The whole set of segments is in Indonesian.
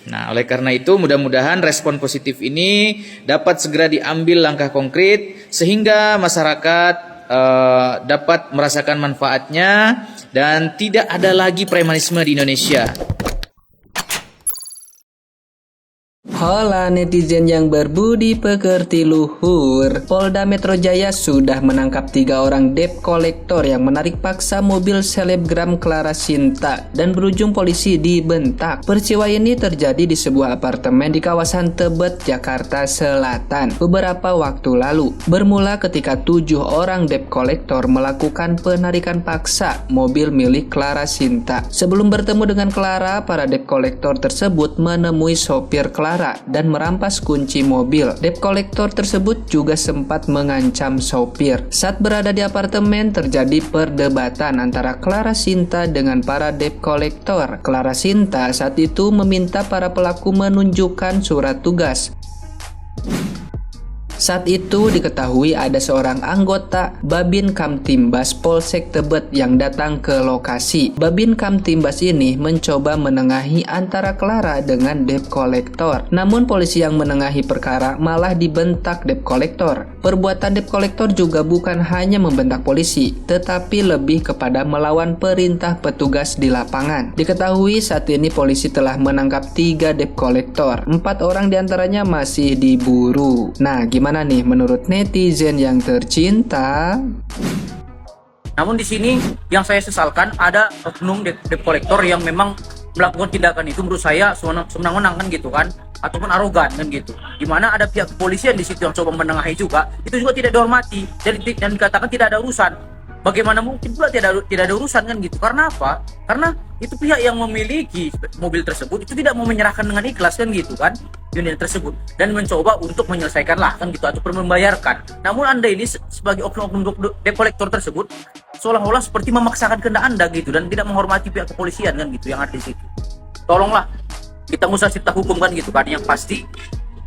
Nah, oleh karena itu mudah-mudahan respon positif ini dapat segera diambil langkah konkret sehingga masyarakat dapat merasakan manfaatnya dan tidak ada lagi premanisme di Indonesia. Hola netizen yang berbudi pekerti luhur. Polda Metro Jaya sudah menangkap 3 orang debt collector yang menarik paksa mobil selebgram Clara Sinta dan berujung polisi dibentak. Peristiwa ini terjadi di sebuah apartemen di kawasan Tebet, Jakarta Selatan beberapa waktu lalu. Bermula ketika 7 orang debt collector melakukan penarikan paksa mobil milik Clara Sinta. Sebelum bertemu dengan Clara, para debt collector tersebut menemui sopir Clara dan merampas kunci mobil. Debt collector tersebut juga sempat mengancam sopir. Saat berada di apartemen, terjadi perdebatan antara Clara Sinta dengan para debt collector. Clara Sinta saat itu meminta para pelaku menunjukkan surat tugas. Saat itu diketahui ada seorang anggota Babin Kamtimbas Polsek Tebet yang datang ke lokasi. Babin Kamtimbas ini mencoba menengahi antara Clara dengan debt collector. Namun polisi yang menengahi perkara malah dibentak debt collector. Perbuatan debt collector juga bukan hanya membentak polisi, tetapi lebih kepada melawan perintah petugas di lapangan. Diketahui saat ini polisi telah menangkap 3 debt collector. 4 orang diantaranya masih diburu. Nah, gimana nih menurut netizen yang tercinta? Namun di sini yang saya sesalkan ada oknum debt collector yang memang melakukan tindakan itu menurut saya sewenang-wenang kan gitu kan, ataupun arogan kan gitu. Dimana ada pihak kepolisian di situ yang coba menengahi juga, itu juga tidak dihormati dan dikatakan tidak ada urusan. Bagaimana mungkin pula tidak ada urusan kan gitu? Karena apa? Karena itu pihak yang memiliki mobil tersebut itu tidak mau menyerahkan dengan ikhlas kan gitu kan unit tersebut dan mencoba untuk menyelesaikan lah kan gitu ataupun membayarkan. Namun Anda ini sebagai oknum-oknum debt collector tersebut seolah-olah seperti memaksakan kehendak Anda gitu dan tidak menghormati pihak kepolisian kan gitu yang ada di situ. Tolonglah kita musnah cipta hukum kan gitu kan, yang pasti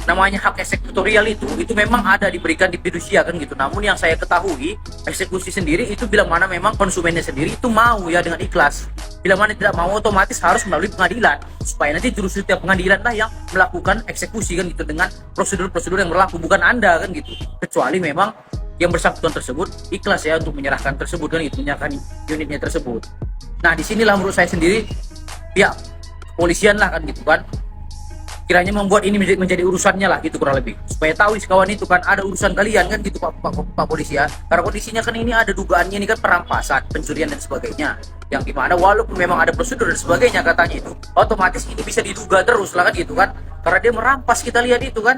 namanya hak eksekutorial itu memang ada diberikan di fidusia kan gitu. Namun yang saya ketahui eksekusi sendiri itu bila mana memang konsumennya sendiri itu mau ya dengan ikhlas, bila mana tidak mau otomatis harus melalui pengadilan supaya nanti jurus setiap pengadilan lah yang melakukan eksekusi kan gitu dengan prosedur-prosedur yang berlaku, bukan Anda kan gitu, kecuali memang yang bersangkutan tersebut ikhlas ya untuk menyerahkan tersebut kan gitu, menyerahkan unitnya tersebut. Nah disinilah menurut saya sendiri ya kepolisian lah kan gitu kan kiranya membuat ini menjadi urusannya lah gitu kurang lebih, supaya tahu kawan itu kan ada urusan kalian kan gitu Pak polisi ya. Karena kondisinya kan ini ada dugaannya ini kan perampasan, pencurian dan sebagainya, yang dimana walaupun memang ada prosedur dan sebagainya katanya itu otomatis ini bisa diduga terus lah kan gitu kan, karena dia merampas, kita lihat itu kan.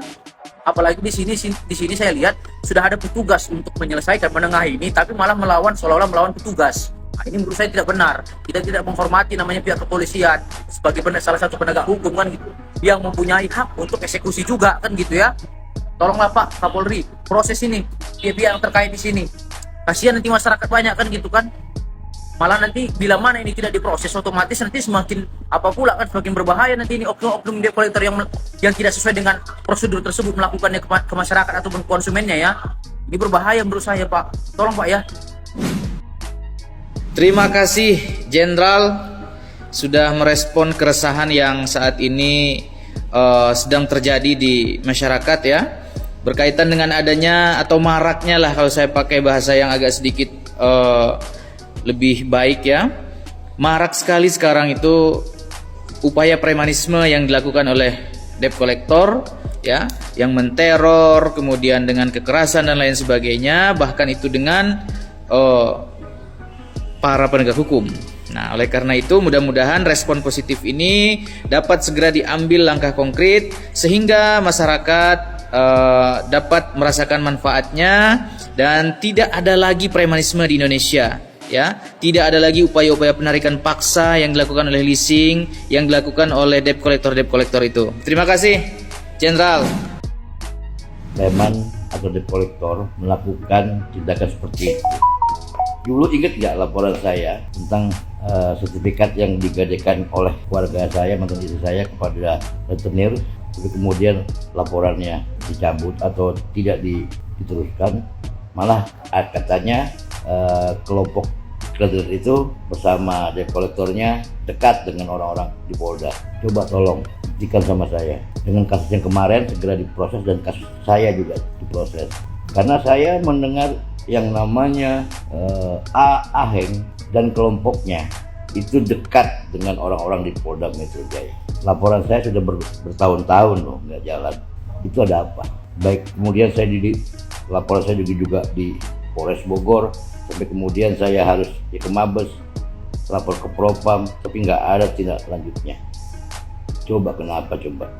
Apalagi di sini saya lihat sudah ada petugas untuk menyelesaikan menengahi ini, tapi malah seolah-olah melawan petugas. Nah, ini menurut saya tidak benar. Kita tidak menghormati namanya pihak kepolisian sebagai salah satu penegak hukum kan gitu, yang mempunyai hak untuk eksekusi juga kan gitu ya. Tolonglah Pak Kapolri, proses ini pihak yang terkait di sini. Kasihan nanti masyarakat banyak kan gitu kan. Malah nanti bila mana ini tidak diproses otomatis nanti semakin apa pula kan, semakin berbahaya nanti ini oknum debt collector yang tidak sesuai dengan prosedur tersebut melakukannya ke masyarakat ataupun konsumennya ya. Ini berbahaya menurut saya Pak. Tolong Pak ya. Terima kasih Jenderal sudah merespon keresahan yang saat ini sedang terjadi di masyarakat ya, berkaitan dengan adanya atau maraknya lah, kalau saya pakai bahasa yang agak sedikit lebih baik ya, marak sekali sekarang itu upaya premanisme yang dilakukan oleh debt collector ya, yang menteror, kemudian dengan kekerasan dan lain sebagainya, bahkan itu dengan para penegak hukum. Nah, oleh karena itu mudah-mudahan respon positif ini dapat segera diambil langkah konkret sehingga masyarakat dapat merasakan manfaatnya dan tidak ada lagi premanisme di Indonesia ya. Tidak ada lagi upaya-upaya penarikan paksa yang dilakukan oleh leasing, yang dilakukan oleh debt collector itu. Terima kasih Jenderal. Preman atau debt collector melakukan tindakan seperti itu. Dulu ingat nggak laporan saya tentang sertifikat yang digadekan oleh keluarga saya, mantan istri saya kepada rentenir, kemudian laporannya dicabut atau tidak diteruskan, malah katanya kelompok kreditur itu bersama debt collectornya dekat dengan orang-orang di Polda. Coba tolong dibuktikan sama saya. Dengan kasus yang kemarin segera diproses dan kasus saya juga diproses. Karena saya mendengar yang namanya Aheng dan kelompoknya itu dekat dengan orang-orang di Polda Metro Jaya. Laporan saya sudah bertahun-tahun loh nggak jalan. Itu ada apa? Baik kemudian laporan saya juga di Polres Bogor, sampai kemudian saya harus ke Mabes, lapor ke Propam, tapi nggak ada tindak lanjutnya. Coba kenapa coba?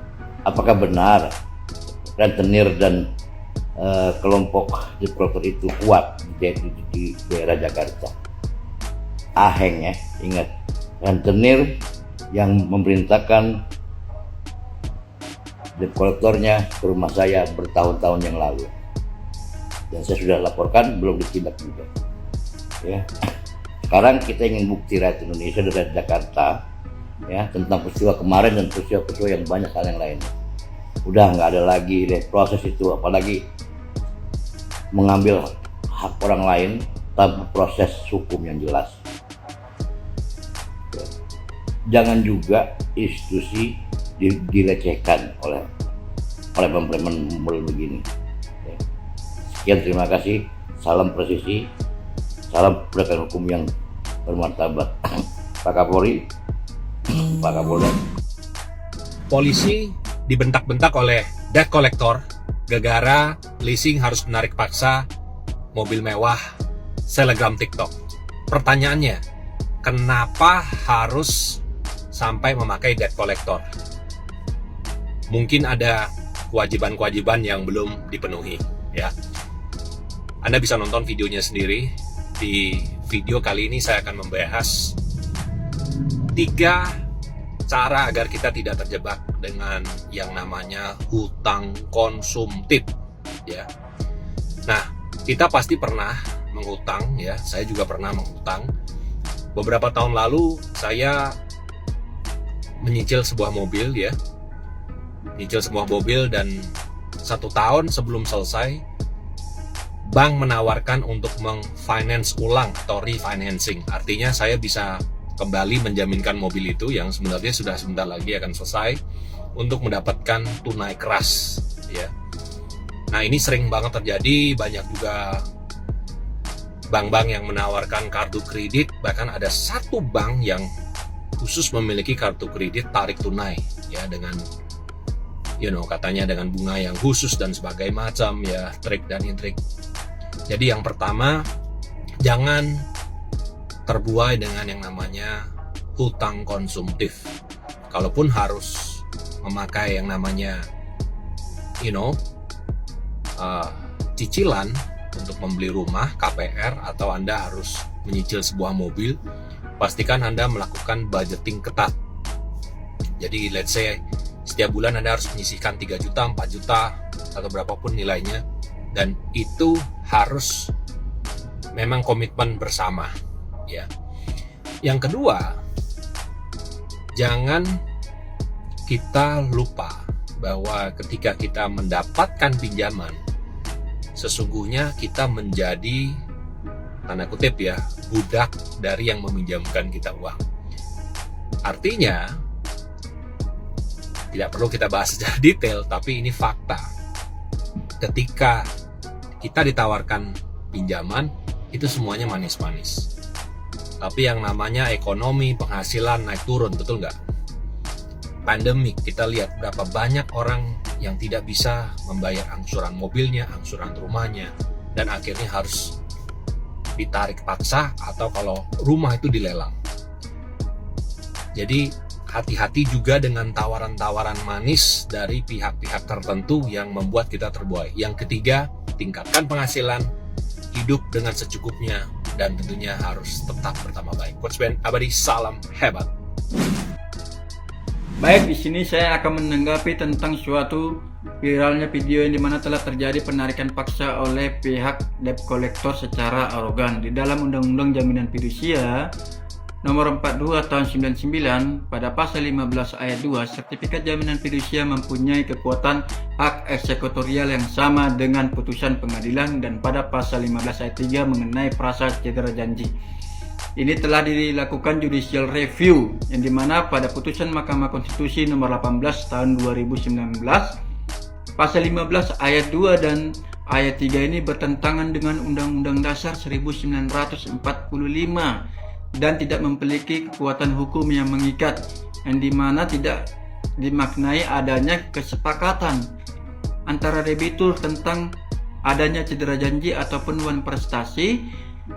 Apakah benar rentenir dan kelompok depredator itu kuat di daerah Jakarta? Aheng ya, ingat, rentenir yang memerintahkan debt collectornya ke rumah saya bertahun-tahun yang lalu, dan saya sudah laporkan, belum ditindak juga. Ya, sekarang kita ingin bukti rakyat Indonesia dan rakyat Jakarta ya tentang peristiwa kemarin dan peristiwa yang banyak hal yang lain. Udah nggak ada lagi deh proses itu, apalagi mengambil hak orang lain tanpa proses hukum yang jelas. Jangan juga institusi dilecehkan oleh preman-preman model begini. Sekian, terima kasih. Salam presisi, salam penegakan hukum yang bermartabat. Pak Kapolri, Pak Kapolda. Polisi dibentak-bentak oleh debt collector gara-gara leasing harus menarik paksa mobil mewah selebgram TikTok. Pertanyaannya, kenapa harus sampai memakai debt collector? Mungkin ada kewajiban-kewajiban yang belum dipenuhi ya. Anda bisa nonton videonya sendiri. Di video kali ini saya akan membahas 3 cara agar kita tidak terjebak dengan yang namanya hutang konsumtif ya. Nah, kita pasti pernah menghutang ya. Saya juga pernah menghutang. Beberapa tahun lalu saya menyicil sebuah mobil ya. Nyicil sebuah mobil dan 1 tahun sebelum selesai bank menawarkan untuk meng-finance ulang atau refinancing. Artinya saya bisa kembali menjaminkan mobil itu yang sebenarnya sudah sebentar lagi akan selesai untuk mendapatkan tunai keras ya. Nah, ini sering banget terjadi, banyak juga bank-bank yang menawarkan kartu kredit, bahkan ada satu bank yang khusus memiliki kartu kredit tarik tunai ya, dengan katanya dengan bunga yang khusus dan sebagainya macam ya, trik dan intrik. Jadi yang pertama, jangan terbuai dengan yang namanya hutang konsumtif. Kalaupun harus memakai yang namanya cicilan untuk membeli rumah, KPR, atau Anda harus menyicil sebuah mobil, pastikan Anda melakukan budgeting ketat. Jadi let's say setiap bulan Anda harus menyisihkan 3 juta, 4 juta, atau berapapun nilainya, dan itu harus memang komitmen bersama ya. Yang kedua, jangan kita lupa bahwa ketika kita mendapatkan pinjaman, sesungguhnya kita menjadi, tanda kutip ya, budak dari yang meminjamkan kita uang. Artinya, tidak perlu kita bahas secara detail, tapi ini fakta. Ketika kita ditawarkan pinjaman, itu semuanya manis-manis. Tapi yang namanya ekonomi, penghasilan naik turun, betul nggak? Pandemik, kita lihat berapa banyak orang yang tidak bisa membayar angsuran mobilnya, angsuran rumahnya, dan akhirnya harus ditarik paksa atau kalau rumah itu dilelang. Jadi hati-hati juga dengan tawaran-tawaran manis dari pihak-pihak tertentu yang membuat kita terbuai. Yang ketiga, tingkatkan penghasilan, hidup dengan secukupnya, dan tentunya harus tetap bertambah baik. Coach Ben Abadi, salam hebat. Baik, di sini saya akan menanggapi tentang suatu viralnya video yang dimana telah terjadi penarikan paksa oleh pihak debt collector secara arogan. Di dalam Undang-Undang Jaminan Fidusia Nomor 42 tahun 99, pada pasal 15 ayat 2, sertifikat jaminan fidusia mempunyai kekuatan hak eksekutorial yang sama dengan putusan pengadilan, dan pada pasal 15 ayat 3 mengenai prasyarat cedera janji. ini telah dilakukan judicial review, yang dimana pada putusan Mahkamah Konstitusi nomor 18 tahun 2019 pasal 15 ayat 2 dan ayat 3 ini bertentangan dengan Undang-Undang Dasar 1945 dan tidak memiliki kekuatan hukum yang mengikat, yang dimana tidak dimaknai adanya kesepakatan antara debitur tentang adanya cedera janji ataupun wan prestasi,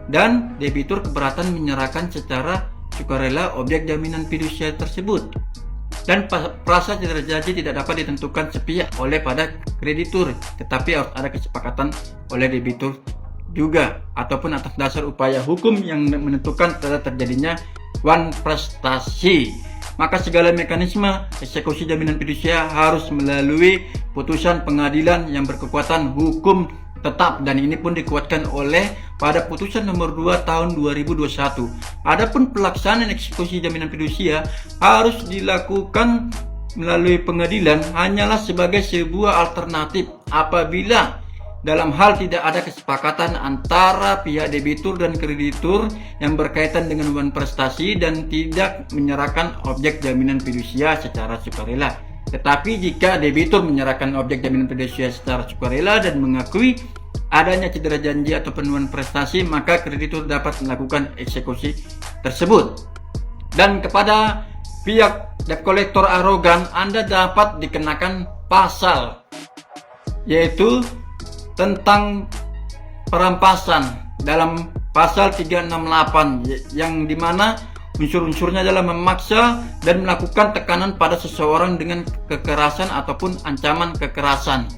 dan debitur keberatan menyerahkan secara sukarela objek jaminan fidusia tersebut. Dan frasa cedera janji tidak dapat ditentukan sepihak oleh pada kreditur, tetapi harus ada kesepakatan oleh debitur juga, ataupun atas dasar upaya hukum yang menentukan terjadinya wan prestasi. Maka segala mekanisme eksekusi jaminan fidusia harus melalui putusan pengadilan yang berkekuatan hukum tetap, dan ini pun dikuatkan oleh pada putusan nomor 2 tahun 2021. Adapun pelaksanaan eksekusi jaminan fidusia harus dilakukan melalui pengadilan hanyalah sebagai sebuah alternatif apabila dalam hal tidak ada kesepakatan antara pihak debitur dan kreditur yang berkaitan dengan wan prestasi dan tidak menyerahkan objek jaminan fidusia secara sukarela. Tetapi jika debitur menyerahkan objek jaminan fidusia secara sukarela dan mengakui adanya cedera janji atau penurunan prestasi, maka kreditur dapat melakukan eksekusi tersebut. Dan kepada pihak debt collector arogan, Anda dapat dikenakan pasal, yaitu tentang perampasan dalam pasal 368, yang dimana unsur-unsurnya adalah memaksa dan melakukan tekanan pada seseorang dengan kekerasan ataupun ancaman kekerasan.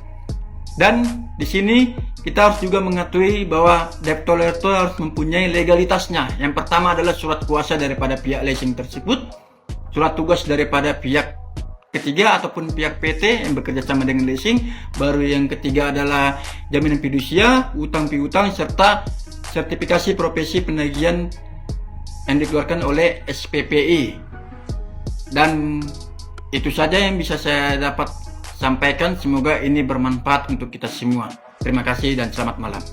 Dan di sini kita harus juga mengetahui bahwa debt collector harus mempunyai legalitasnya. Yang pertama adalah surat kuasa daripada pihak leasing tersebut, surat tugas daripada pihak ketiga ataupun pihak PT yang bekerja sama dengan leasing. Baru yang ketiga adalah jaminan fidusia, utang piutang, serta sertifikasi profesi penagihan yang dikeluarkan oleh SPPI. Dan itu saja yang bisa saya dapat sampaikan. Semoga ini bermanfaat untuk kita semua. Terima kasih dan selamat malam.